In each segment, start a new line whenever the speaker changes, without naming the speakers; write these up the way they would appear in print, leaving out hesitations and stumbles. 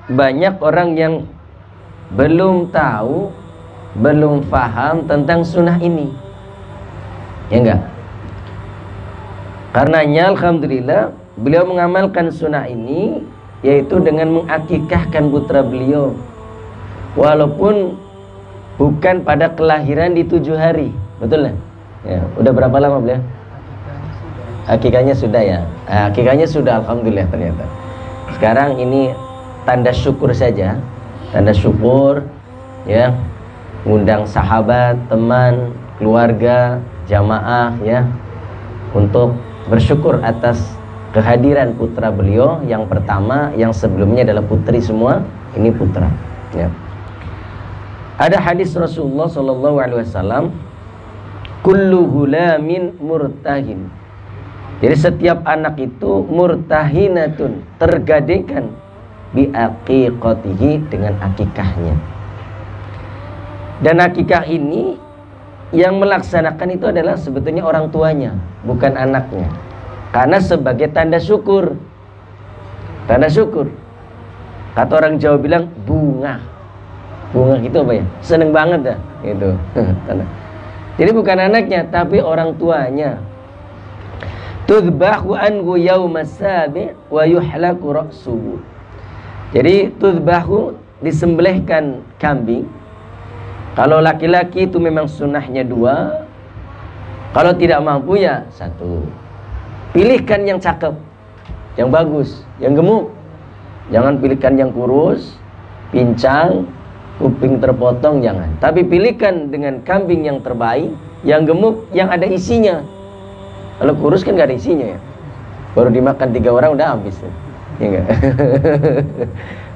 banyak orang yang belum tahu, belum paham tentang sunnah ini, ya enggak? Karenanya alhamdulillah beliau mengamalkan sunnah ini, yaitu dengan mengakikahkan putra beliau, walaupun bukan pada kelahiran di 7 hari, betul lah? Ya, udah berapa lama beliau? Akikahnya sudah ya. Akikahnya sudah, alhamdulillah ternyata. Sekarang ini tanda syukur saja, tanda syukur, ya, ngundang sahabat, teman, keluarga, jamaah, ya, untuk bersyukur atas kehadiran putra beliau yang pertama, yang sebelumnya adalah putri semua, ini putra, ya. Ada hadis Rasulullah SAW, kullu hulamin murtahin. Jadi setiap anak itu murtahinatun, tergadekan bi aqiqatihi, dengan akikahnya. Dan akikah ini yang melaksanakan itu adalah sebetulnya orang tuanya, bukan anaknya. Karena sebagai tanda syukur. Tanda syukur. Kata orang Jawa bilang bunga. Bunga itu apa ya? Seneng banget dah gitu. Jadi bukan anaknya, tapi orang tuanya. Tudbahu anhu yaumas sabi' wa yuhlaku ra'suhu. Jadi tudbahu, disembelihkan kambing. Kalau laki-laki itu memang sunnahnya 2. Kalau tidak mampu ya 1. Pilihkan yang cakep, yang bagus, yang gemuk. Jangan pilihkan yang kurus, pincang, kuping terpotong, jangan. Tapi pilihkan dengan kambing yang terbaik, yang gemuk, yang ada isinya. Kalau kurus kan gak ada isinya ya. Baru dimakan 3 orang udah habis ya, enggak?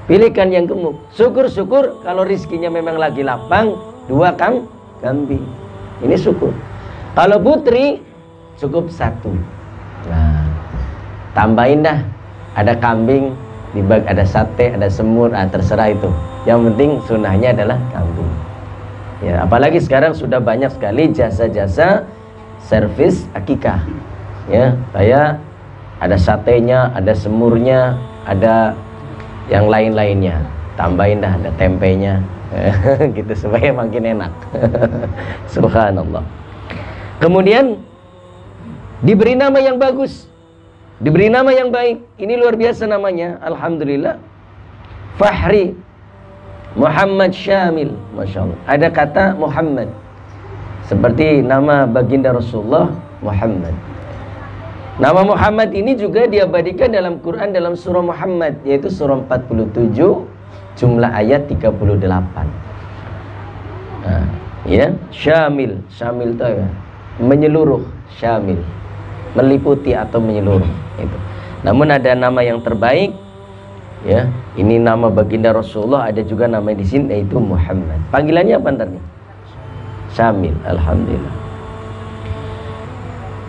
Pilihkan yang gemuk. Syukur-syukur kalau rizkinya memang lagi lapang, 2 kambing. Ini syukur. Kalau putri cukup 1. Nah, tambahin dah. Ada kambing, ada sate, ada semur, terserah itu. Yang penting sunnahnya adalah kambing. Ya, apalagi sekarang sudah banyak sekali jasa-jasa servis akikah. Ya, kayak ada satenya, ada semurnya, ada yang lain-lainnya. Tambahin dah, ada tempenya. Gitu supaya makin enak. Subhanallah. Kemudian diberi nama yang bagus, diberi nama yang baik. Ini luar biasa namanya, alhamdulillah. Fahri Muhammad Syamil, masya Allah. Ada kata Muhammad, seperti nama baginda Rasulullah Muhammad. Nama Muhammad ini juga diabadikan dalam Quran dalam surah Muhammad, yaitu surah 47, jumlah ayat 38. Nah, ya, Syamil, Syamil itu ya, menyeluruh, Syamil, meliputi atau menyeluruh itu. Namun ada nama yang terbaik, ya, ini nama baginda Rasulullah, ada juga nama di sini yaitu Muhammad. Panggilannya apa ntar nih? Syamil, alhamdulillah.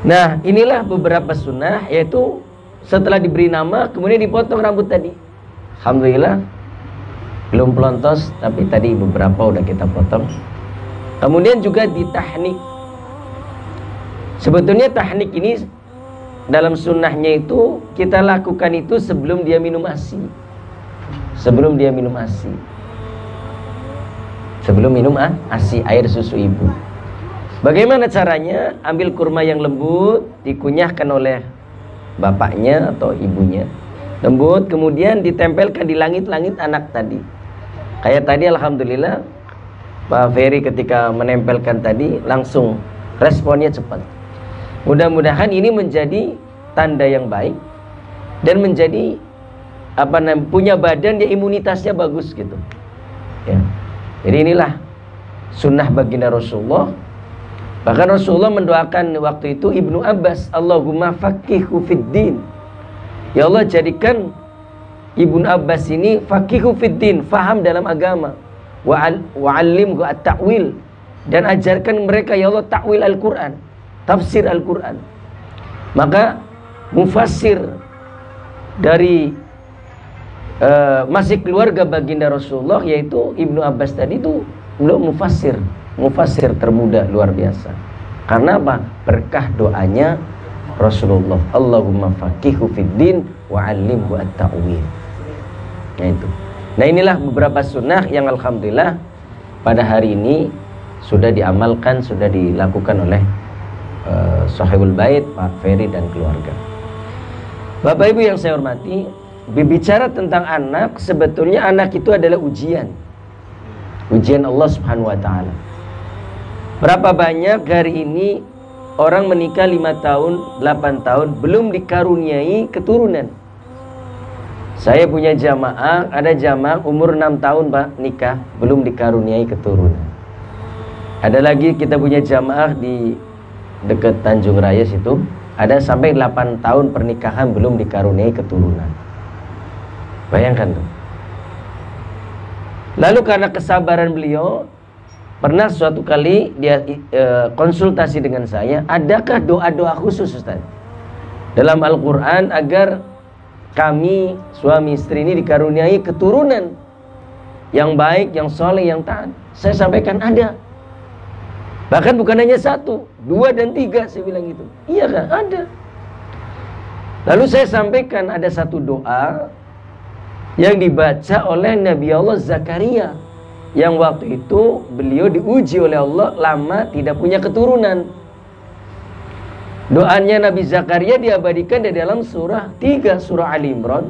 Nah, inilah beberapa sunnah, yaitu setelah diberi nama kemudian dipotong rambut tadi. Alhamdulillah, belum pelontos, tapi tadi beberapa udah kita potong. Kemudian juga ditahnik. Sebetulnya tahnik ini dalam sunnahnya itu kita lakukan itu sebelum dia minum ASI. Sebelum dia minum ASI. Sebelum minum ASI, air susu ibu. Bagaimana caranya? Ambil kurma yang lembut, dikunyahkan oleh bapaknya atau ibunya. Lembut, kemudian ditempelkan di langit-langit anak tadi. Kayak tadi alhamdulillah Pak Ferry ketika menempelkan tadi langsung responnya cepat. Mudah-mudahan ini menjadi tanda yang baik dan menjadi punya badan, dia imunitasnya bagus gitu. Ya. Jadi inilah sunnah baginda Rasulullah. Bahkan Rasulullah mendoakan waktu itu Ibnu Abbas, Allahumma faqihu fiddin. Ya Allah, jadikan Ibnu Abbas ini faqihu fiddin, faham dalam agama. Wa'allimhu at-ta'wil, dan ajarkan mereka ya Allah ta'wil Al-Quran, tafsir Al-Quran. Maka mufassir dari masih keluarga baginda Rasulullah yaitu Ibnu Abbas tadi itu belum mufassir termuda luar biasa. Karena apa? Berkah doanya Rasulullah, Allahumma faqihu fiddin wa'allimhu at-ta'wil. Nah itu. Nah, inilah beberapa sunnah yang alhamdulillah pada hari ini sudah diamalkan, sudah dilakukan oleh Sahibul Bait, Pak Ferry dan keluarga. Bapak Ibu yang saya hormati, berbicara tentang anak, sebetulnya anak itu adalah ujian. Ujian Allah Subhanahu wa taala. Berapa banyak hari ini orang menikah 5 tahun, 8 tahun belum dikaruniai keturunan. Saya punya jamaah, ada jamaah umur 6 tahun Pak nikah, belum dikaruniai keturunan. Ada lagi kita punya jamaah di dekat Tanjung Raya situ, ada sampai 8 tahun pernikahan belum dikaruniai keturunan. Bayangkan tuh. Lalu karena kesabaran beliau, pernah suatu kali dia konsultasi dengan saya, adakah doa-doa khusus Ustaz dalam Al-Quran agar kami suami istri ini dikaruniai keturunan yang baik, yang soleh, yang taat? Saya sampaikan ada. Bahkan bukan hanya 1, 2 dan 3 saya bilang gitu. Iya kan? Ada. Lalu saya sampaikan ada satu doa yang dibaca oleh Nabi Allah Zakaria, yang waktu itu beliau diuji oleh Allah lama tidak punya keturunan. Doanya Nabi Zakaria diabadikan di dalam surah 3 surah Ali Imran,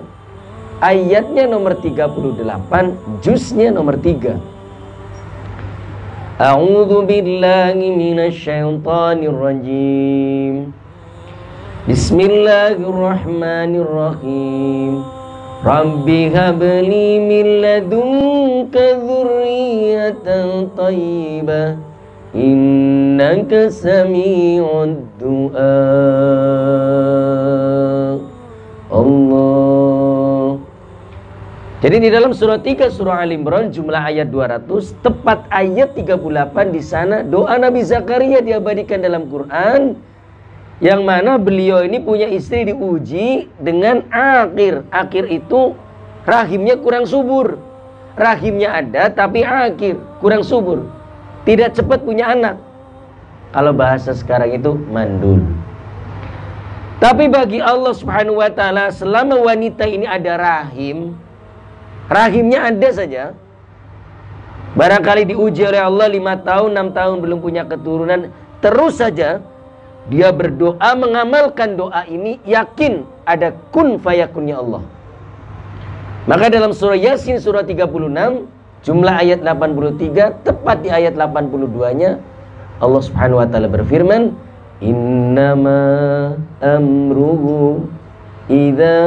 ayatnya nomor 38, juznya nomor 3. A'udzu billahi minasyaitonir rajim. Bismillahirrahmanirrahim. Rabbi habli min ladunka dzurriyyatan thayyibah innaka sami'ud du'a. Allah. Jadi di dalam surah 3 surah Al Imran jumlah ayat 200, tepat ayat 38 di sana doa Nabi Zakaria diabadikan dalam Quran, yang mana beliau ini punya istri diuji dengan akir. Akir itu rahimnya kurang subur. Rahimnya ada tapi akir, kurang subur. Tidak cepat punya anak. Kalau bahasa sekarang itu mandul. Tapi bagi Allah Subhanahu wa taala, selama wanita ini ada rahim, rahimnya ada saja, barangkali diuji oleh Allah 5 tahun, 6 tahun belum punya keturunan, terus saja dia berdoa, mengamalkan doa ini, yakin ada kun fayakunnya Allah. Maka dalam surah Yasin surah 36 jumlah ayat 83, tepat di ayat 82-nya Allah Subhanahu wa taala berfirman, innama amruhu idza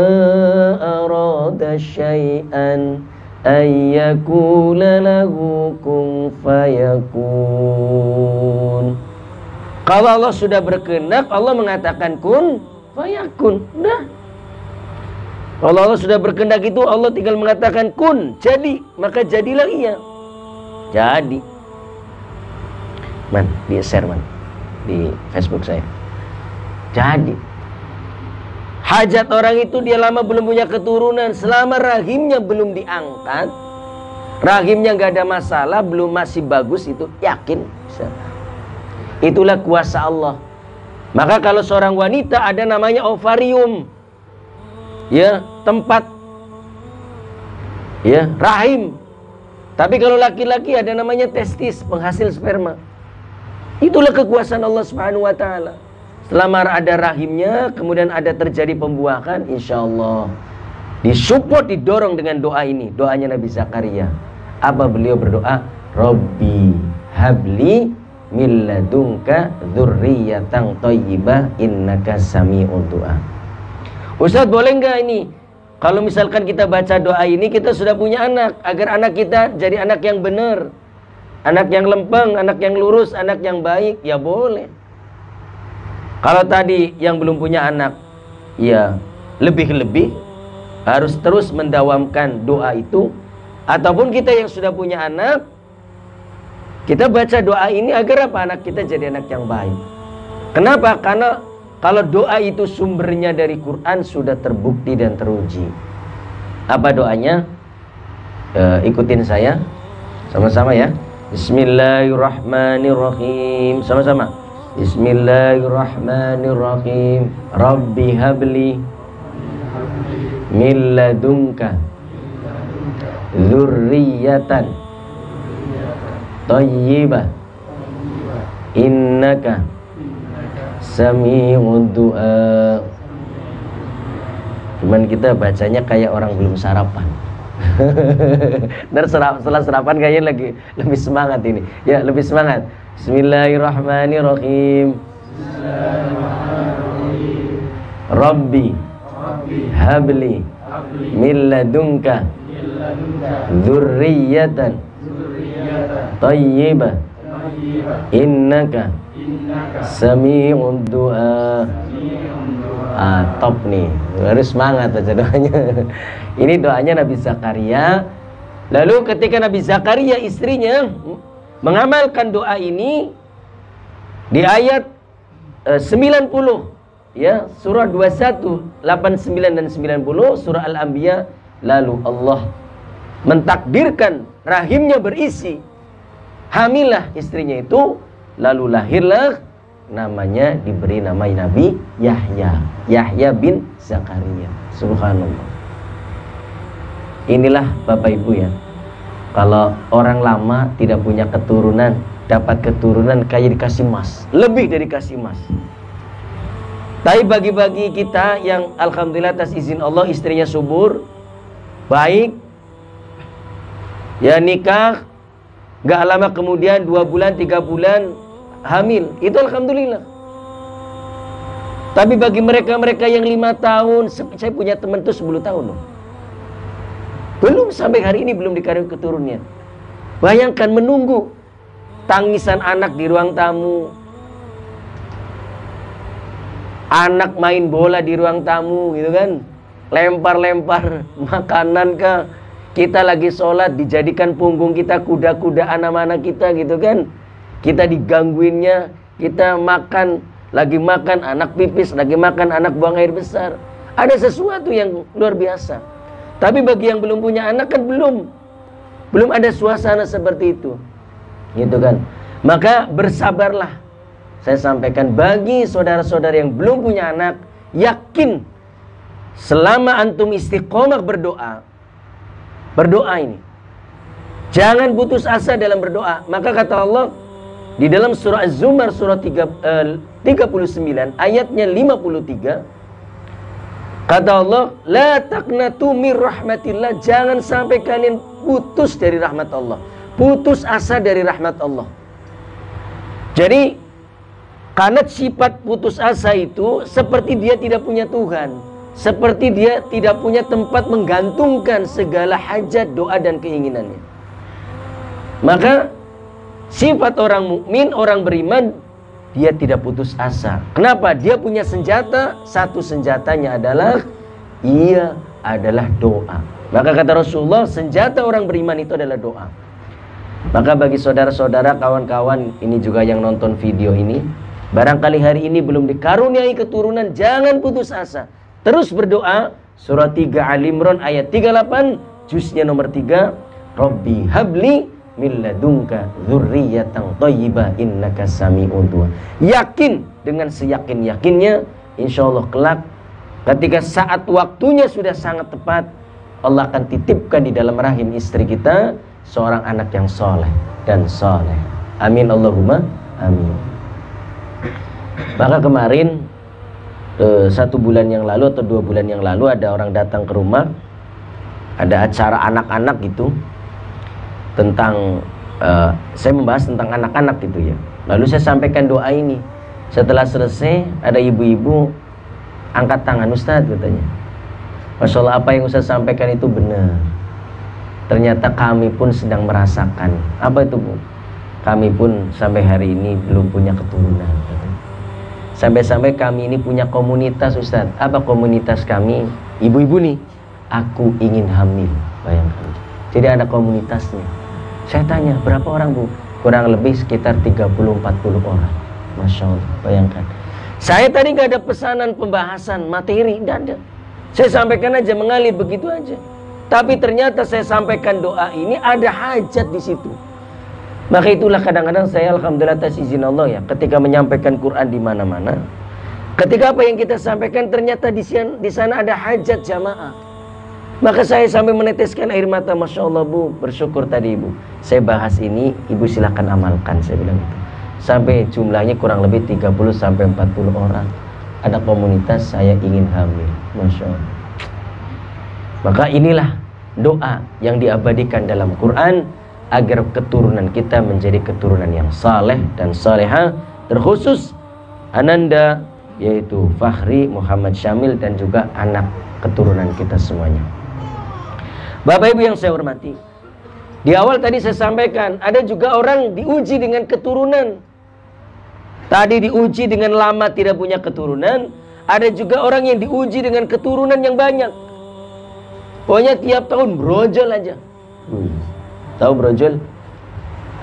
arada syai'an ayyakula lahu kun fayakun. Kalau Allah sudah berkehendak, Allah mengatakan kun fayakun. Udah. Kalau Allah sudah berkehendak itu, Allah tinggal mengatakan kun, jadi, maka jadilah ia. Jadi. Man, di share man di Facebook saya. Jadi hajat orang itu dia lama belum punya keturunan, selama rahimnya belum diangkat, rahimnya nggak ada masalah, belum masih bagus, itu yakin bisa. Itulah kuasa Allah. Maka kalau seorang wanita ada namanya ovarium, ya, tempat, ya, rahim. Tapi kalau laki-laki ada namanya testis, penghasil sperma. Itulah kekuasaan Allah Subhanahu wa taala. Selama ada rahimnya, kemudian ada terjadi pembuahan, insya Allah disupport, didorong dengan doa ini, doanya Nabi Zakaria. Apa beliau berdoa? Rabbi habli min ladunka dzurriyyatan thayyibah innaka sami'ud du'a. Ustaz, boleh nggak ini? Kalau misalkan kita baca doa ini, kita sudah punya anak, agar anak kita jadi anak yang benar, anak yang lempeng, anak yang lurus, anak yang baik, ya boleh. Kalau tadi yang belum punya anak, ya lebih-lebih harus terus mendawamkan doa itu. Ataupun kita yang sudah punya anak, kita baca doa ini agar apa? Anak kita jadi anak yang baik. Kenapa? Karena kalau doa itu sumbernya dari Quran, sudah terbukti dan teruji. Apa doanya? Ikutin saya sama-sama ya. Bismillahirrahmanirrahim. Sama-sama. Bismillahirrahmanirrahim. Rabbi habli min ladunka dzurriyyatan thayyibah innaka sami'ud du'a. Cuman kita bacanya kayak orang belum sarapan. Ntar setelah sarapan kayaknya lagi lebih semangat ini. Ya, lebih semangat. Bismillahirrahmanirrahim. Rabbi habli min ladunka dzurriyyatan thayyibah innaka sami'ud du'a. Top nih, harus semangat aja doanya. Ini doanya Nabi Zakaria. Lalu ketika Nabi Zakaria istrinya mengamalkan doa ini di ayat 90 ya, surah 21, 89 dan 90 surah Al-Anbiya, lalu Allah mentakdirkan rahimnya berisi, hamilah istrinya itu, lalu lahirlah, namanya diberi nama Nabi Yahya bin Zakaria. Subhanallah. Inilah Bapak Ibu ya, kalau orang lama tidak punya keturunan, dapat keturunan kayak dikasih emas, lebih dari kasih emas. Tapi bagi-bagi kita yang alhamdulillah atas izin Allah istrinya subur, baik, ya nikah, gak lama kemudian 2 bulan 3 bulan hamil, itu alhamdulillah. Tapi bagi mereka-mereka yang 5 tahun, saya punya teman tuh 10 tahun loh, belum sampai hari ini belum dikaruniai keturunan. Bayangkan menunggu tangisan anak di ruang tamu, anak main bola di ruang tamu gitu kan, lempar-lempar makanan kah, kita lagi sholat dijadikan punggung kita kuda-kuda anak-anak kita gitu kan, kita digangguinnya, kita makan, lagi makan anak pipis, lagi makan anak buang air besar. Ada sesuatu yang luar biasa. Tapi bagi yang belum punya anak kan belum ada suasana seperti itu, gitu kan. Maka bersabarlah. Saya sampaikan bagi saudara-saudara yang belum punya anak, yakin selama antum istiqomah berdoa ini, jangan putus asa dalam berdoa. Maka kata Allah di dalam surah Az-Zumar surah 39 ayatnya 53, kata Allah, la taqnatu mir rahmatillah, jangan sampai kalian putus dari rahmat Allah, putus asa dari rahmat Allah. Jadi karena sifat putus asa itu seperti dia tidak punya Tuhan, seperti dia tidak punya tempat menggantungkan segala hajat, doa dan keinginannya. Maka sifat orang mukmin, orang beriman, dia tidak putus asa. Kenapa? Dia punya senjata, satu senjatanya adalah ia adalah doa. Maka kata Rasulullah, senjata orang beriman itu adalah doa. Maka bagi saudara-saudara, kawan-kawan ini juga yang nonton video ini, barangkali hari ini belum dikaruniai keturunan, jangan putus asa. Terus berdoa. Surah 3 Al-Imran ayat 38, juznya nomor 3. Rabbi habli min ladunka dzurriyyatan thayyibah innaka sami'ud du'a. Yakin, dengan seyakin-yakinnya, insyaallah kelak ketika saat waktunya sudah sangat tepat, Allah akan titipkan di dalam rahim istri kita seorang anak yang soleh dan soleh. Amin Allahumma amin. Maka kemarin 1 bulan yang lalu atau 2 bulan yang lalu ada orang datang ke rumah, ada acara anak-anak gitu, tentang saya membahas tentang anak-anak gitu ya. Lalu saya sampaikan doa ini. Setelah selesai ada ibu-ibu angkat tangan, Ustadz katanya, Masya Allah, apa yang Ustadz sampaikan itu benar. Ternyata kami pun sedang merasakan. Apa itu Bu? Kami pun sampai hari ini belum punya keturunan. Sampai-sampai kami ini punya komunitas Ustadz. Apa komunitas kami? Ibu-ibu nih, aku ingin hamil. Bayangkan. Jadi ada komunitasnya. Saya tanya, berapa orang Bu? Kurang lebih sekitar 30-40 orang. Masya Allah, bayangkan. Saya tadi gak ada pesanan pembahasan materi, tidak ada. Saya sampaikan aja, mengalir begitu aja. Tapi ternyata saya sampaikan doa ini ada hajat di situ. Maka itulah kadang-kadang saya alhamdulillah atas izin Allah ya, ketika menyampaikan Quran di mana-mana, ketika apa yang kita sampaikan ternyata di sana ada hajat jamaah. Maka saya sampai meneteskan air mata. Masya Allah Bu, bersyukur tadi Ibu saya bahas ini, Ibu silakan amalkan, saya bilang gitu. Sampai jumlahnya kurang lebih 30-40 orang. Ada komunitas saya ingin hamil. Masya Allah. Maka inilah doa yang diabadikan dalam Quran agar keturunan kita menjadi keturunan yang saleh dan salehah, terkhusus Ananda yaitu Fakhri Muhammad Syamil dan juga anak keturunan kita semuanya. Bapak Ibu yang saya hormati, di awal tadi saya sampaikan ada juga orang diuji dengan keturunan. Tadi diuji dengan lama tidak punya keturunan, ada juga orang yang diuji dengan keturunan yang banyak. Pokoknya tiap tahun brojol aja. Tahu brojol?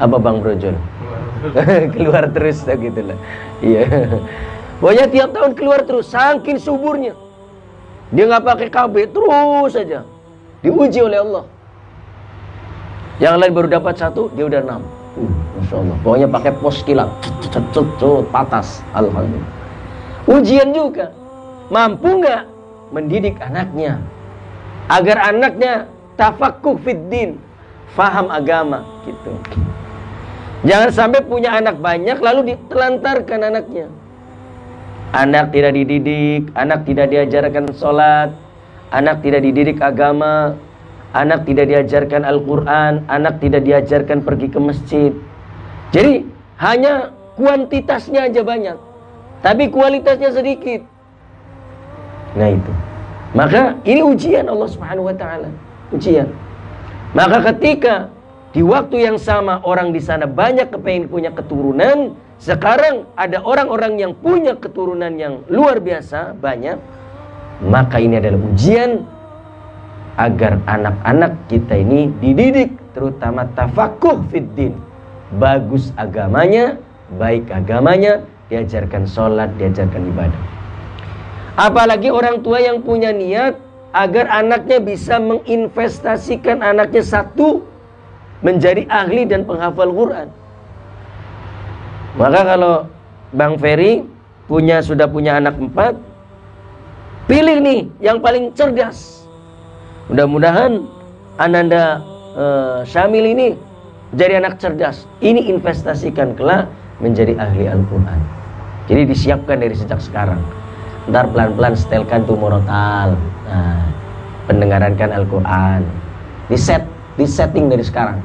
Apa Bang brojol? Keluar terus gitu lah. Iya. Pokoknya tiap tahun keluar terus, saking suburnya. Dia nggak pakai KB, terus saja diuji oleh Allah. Yang lain baru dapat 1, dia udah 6. Masya Allah. Pokoknya pakai pos kilat, patas. Alhamdulillah. Ujian juga. Mampu nggak mendidik anaknya agar anaknya tafaqquh fiddin, faham agama gitu. Jangan sampai punya anak banyak lalu ditelantarkan anaknya. Anak tidak dididik, anak tidak diajarkan sholat, anak tidak dididik agama, anak tidak diajarkan Al-Quran, anak tidak diajarkan pergi ke masjid. Jadi hanya kuantitasnya aja banyak, tapi kualitasnya sedikit. Nah itu. Maka ini ujian Allah Subhanahu wa taala, ujian. Maka ketika di waktu yang sama orang di sana banyak kepengen punya keturunan, sekarang ada orang-orang yang punya keturunan yang luar biasa banyak, maka ini adalah ujian agar anak-anak kita ini dididik, terutama tafaqquh fiddin, bagus agamanya, baik agamanya, diajarkan sholat, diajarkan ibadah. Apalagi orang tua yang punya niat agar anaknya bisa menginvestasikan anaknya satu menjadi ahli dan penghafal Quran. Maka kalau Bang Ferry sudah punya anak 4, pilih nih yang paling cerdas. Mudah-mudahan Ananda Syamil ini jadi anak cerdas. Ini investasikan kelak menjadi ahli Al-Quran. Jadi disiapkan dari sejak sekarang. Ntar pelan-pelan setelkan tuh murotal, pendengarankan Al-Quran, disetting dari sekarang.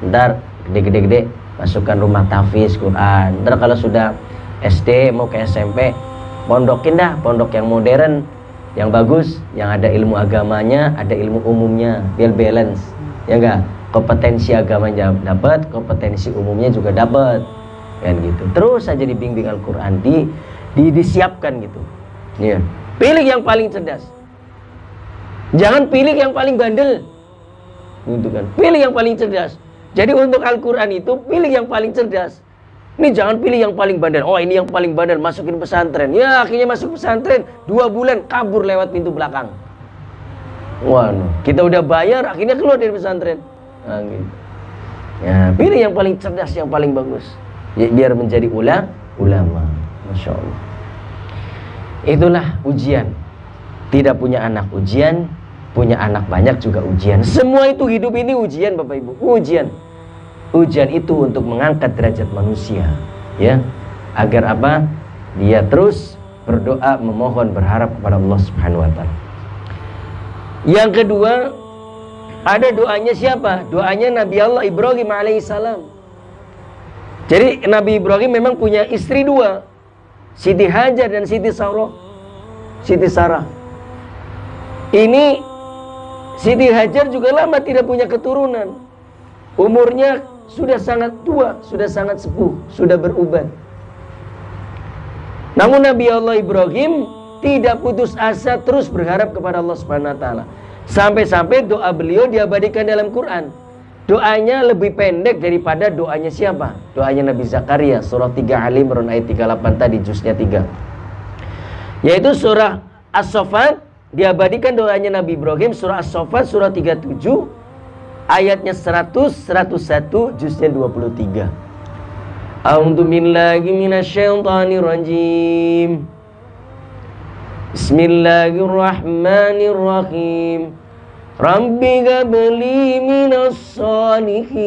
Ntar gede-gede masukkan rumah tahfiz Quran. Ntar kalau sudah SD mau ke SMP, pondokin dah, pondok yang modern, yang bagus, yang ada ilmu agamanya, ada ilmu umumnya, biar balance, ya enggak? Kompetensi agamanya dapat, kompetensi umumnya juga dapat, kan gitu. Terus saja dibimbing Al-Quran, disiapkan gitu. Ya. Pilih yang paling cerdas. Jangan pilih yang paling bandel. Gitu kan. Pilih yang paling cerdas. Jadi untuk Al-Quran itu pilih yang paling cerdas. Ini jangan pilih yang paling bandel. Oh ini yang paling bandel, masukin pesantren. Ya akhirnya masuk pesantren 2 bulan kabur lewat pintu belakang. Wah, kita udah bayar akhirnya keluar dari pesantren. Nah, gitu. Ya, pilih yang paling cerdas, yang paling bagus. Ya, biar menjadi ulama. Masya Allah. Itulah ujian. Tidak punya anak ujian, punya anak banyak juga ujian. Semua itu hidup ini ujian Bapak Ibu, ujian. Ujian itu untuk mengangkat derajat manusia, ya, agar apa? Dia terus berdoa, memohon, berharap kepada Allah Subhanahu wa taala. Yang kedua, ada doanya siapa? Doanya Nabi Allah Ibrahim alaihissalam. Jadi Nabi Ibrahim memang punya istri 2, Siti Hajar dan Siti Sarah. Ini Siti Hajar juga lama tidak punya keturunan. Umurnya sudah sangat tua, sudah sangat sepuh, sudah beruban. Namun Nabi Allah Ibrahim tidak putus asa, terus berharap kepada Allah Subhanahu wa taala. Sampai-sampai doa beliau diabadikan dalam Quran. Doanya lebih pendek daripada doanya siapa? Doanya Nabi Zakaria, surah 3 Ali Imran ayat 38 tadi, juznya 3. Yaitu surah As-Saffat, diabadikan doanya Nabi Ibrahim, surah As-Saffat surah 37 ayatnya 100, 101, juznya 23. A'udzu billahi minasyaitonir rajim. Bismillahirrahmanirrahim. Rabbi habli minas salihin.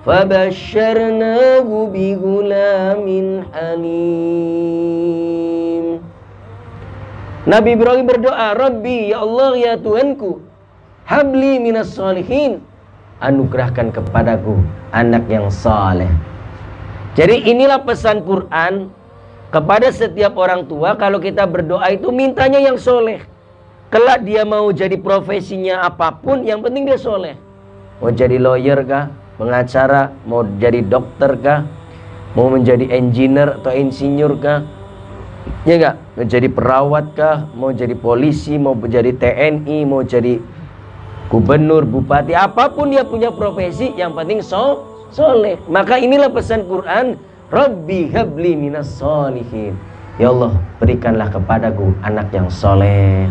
Fabasyarnahu bigulamin halim. Nabi Ibrahim berdoa, Rabbi, ya Allah, ya Tuhanku, habli minas salihin, anugerahkan kepadaku anak yang saleh. Jadi inilah pesan Quran kepada setiap orang tua. Kalau kita berdoa itu mintanya yang soleh. Kelak dia mau jadi profesinya apapun, yang penting dia soleh. Mau jadi lawyer kah, pengacara, mau jadi dokter kah, mau menjadi engineer atau insinyur kah, ya enggak, mau jadi perawat kah, mau jadi polisi, mau jadi TNI, mau jadi gubernur, bupati, apapun dia punya profesi, yang penting soleh. Maka inilah pesan Quran, Rabbi habli minas solihin. Ya Allah, berikanlah kepadaku anak yang soleh.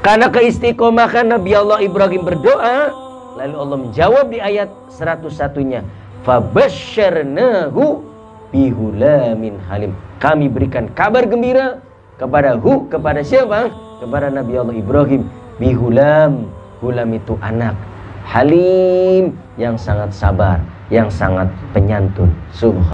Karena keistiqomahan Nabi Allah Ibrahim berdoa, lalu Allah menjawab di ayat 101-nya, fabasyarnahu bihulamin halim. Kami berikan kabar gembira kepada siapa? Kepada Nabi Allah Ibrahim, bihulam. Hulam itu anak, halim yang sangat sabar, yang sangat penyantun. Subhanallah.